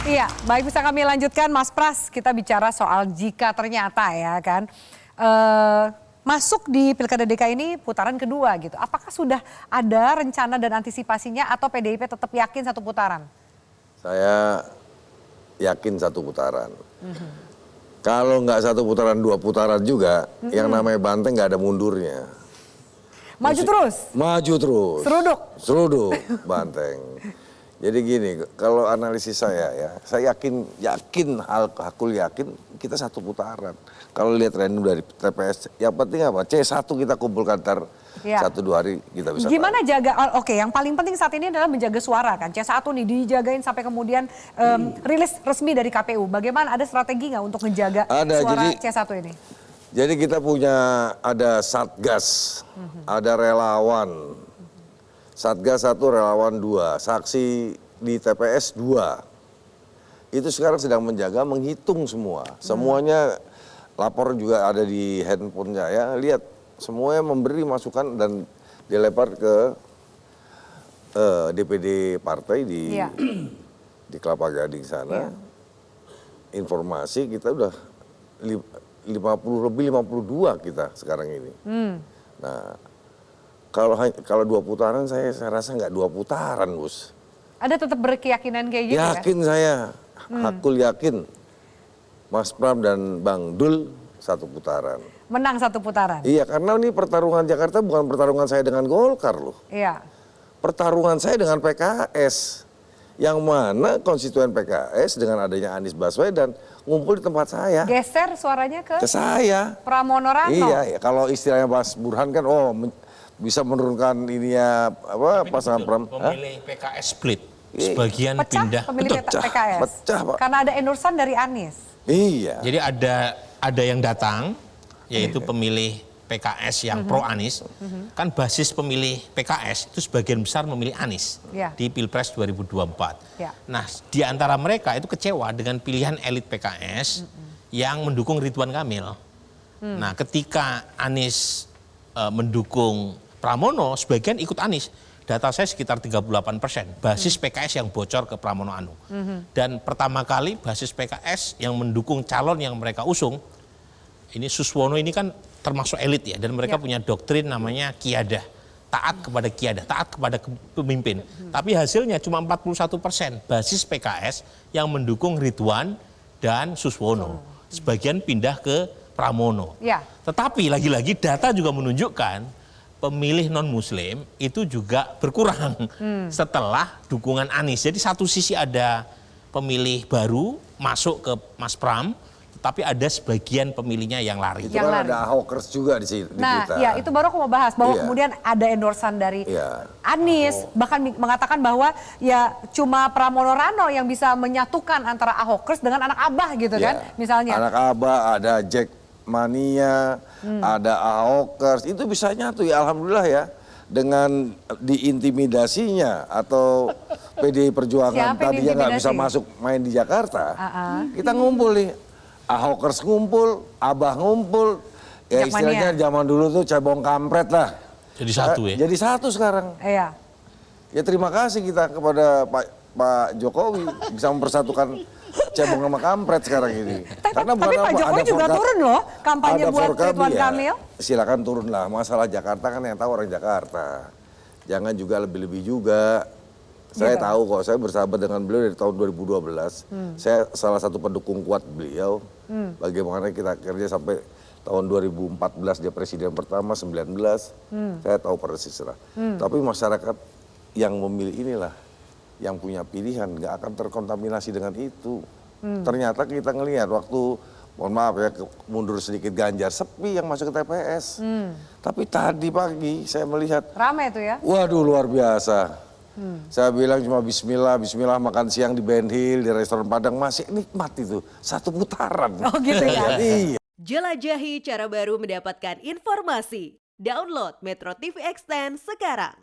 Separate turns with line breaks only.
Iya, baik bisa kami lanjutkan Mas Pras. Kita bicara soal jika ternyata ya kan masuk di Pilkada DKI ini putaran kedua gitu. Apakah sudah ada rencana dan antisipasinya atau PDIP tetap yakin satu putaran?
Saya yakin satu putaran. Kalau nggak satu putaran, dua putaran juga, yang namanya banteng nggak ada mundurnya.
Maju terus?
Maju terus.
Seruduk?
Seruduk, banteng. Jadi gini, kalau analisis saya ya, saya yakin hakul yakin kita satu putaran. Kalau lihat random dari TPS, yang penting apa? C1 kita kumpulkan satu dua hari kita bisa.
Gimana jaga? Oke, yang paling penting saat ini adalah menjaga suara kan. C1 nih dijagain sampai kemudian rilis resmi dari KPU. Bagaimana, ada strategi nggak untuk menjaga suara C1 ini?
Jadi kita ada Satgas, ada relawan. Satgas 1, relawan 2, saksi di TPS 2. Itu sekarang sedang menjaga, menghitung semua. Semuanya lapor juga ada di handphone saya. Lihat, semuanya memberi masukan dan dilempar ke DPD partai di Kelapa Gading sana. Informasi kita udah 52 kita sekarang ini. Nah, kalau dua putaran saya rasa nggak dua putaran, Gus.
Ada tetap berkeyakinan kayak gitu
yakin kan? Saya, hakul yakin. Mas Pram dan Bang Dul satu putaran.
Menang satu putaran?
Iya, karena ini pertarungan Jakarta bukan pertarungan saya dengan Golkar loh.
Iya.
Pertarungan saya dengan PKS. Yang mana konstituen PKS dengan adanya Anies Baswedan ngumpul di tempat saya.
Geser suaranya ke
saya.
Pramono Rano.
Iya, kalau istilahnya Mas Burhan kan, bisa menurunkan pasangan
pemilih PKS split. Sebagian pindah
PKS.
Pecah, Pak.
Karena ada endorsan dari Anies.
Iya.
Jadi ada yang datang, yaitu pemilih PKS yang pro Anies. Kan basis pemilih PKS itu sebagian besar memilih Anies di Pilpres 2024. Nah, di antara mereka itu kecewa dengan pilihan elit PKS yang mendukung Ridwan Kamil. Nah, ketika Anies mendukung Pramono, sebagian ikut Anies. Data saya sekitar 38% basis PKS yang bocor ke Pramono Anung. Dan pertama kali basis PKS yang mendukung calon yang mereka usung, ini Suswono ini kan termasuk elit ya, dan mereka punya doktrin namanya kiadah. Taat kepada kiadah, taat kepada pemimpin. Tapi hasilnya cuma 41% basis PKS yang mendukung Ridwan dan Suswono. Sebagian pindah ke Pramono. Tetapi lagi-lagi data juga menunjukkan pemilih non-muslim itu juga berkurang setelah dukungan Anies. Jadi satu sisi ada pemilih baru masuk ke Mas Pram, tapi ada sebagian pemilihnya yang lari.
Itu kan ada Ahokers juga di sini.
Nah, ya itu baru aku mau bahas bahwa kemudian ada endorsan dari Anies, bahkan mengatakan bahwa ya cuma Pramono Rano yang bisa menyatukan antara Ahokers dengan anak Abah gitu kan, misalnya.
Anak Abah, ada Jack Mania, ada Ahokers, itu bisa nyatu ya, alhamdulillah ya. Dengan diintimidasinya atau PDI Perjuangan tadinya nggak bisa masuk main di Jakarta, kita ngumpul nih. Ahokers ngumpul, Abah ngumpul, ya istilahnya zaman dulu tuh cebong kampret lah.
Jadi satu ya?
Jadi satu sekarang.
Iya.
Ya terima kasih kita kepada Pak Jokowi bisa mempersatukan cebong sama kampret sekarang ini.
Tapi Pak Jokowi juga turun loh kampanye buat Ridwan Kamil.
Silakan turun lah, masalah Jakarta kan yang tahu orang Jakarta. Jangan juga lebih-lebih juga. Saya tahu kok, saya bersahabat dengan beliau dari tahun 2012. Saya salah satu pendukung kuat beliau. Bagaimana kita kerja sampai tahun 2014 dia presiden pertama, 19. Saya tahu persis lah. Tapi masyarakat yang memilih inilah, yang punya pilihan, nggak akan terkontaminasi dengan itu. Ternyata kita ngelihat waktu, mohon maaf ya, mundur sedikit Ganjar, sepi yang masuk ke TPS. Tapi tadi pagi saya melihat.
Ramai itu ya?
Waduh, luar biasa. Saya bilang cuma bismillah makan siang di Ben Hill, di restoran Padang, masih nikmat itu. Satu putaran.
Oh gitu ya?
Iya.
Jelajahi cara baru mendapatkan informasi. Download Metro TV Extend sekarang.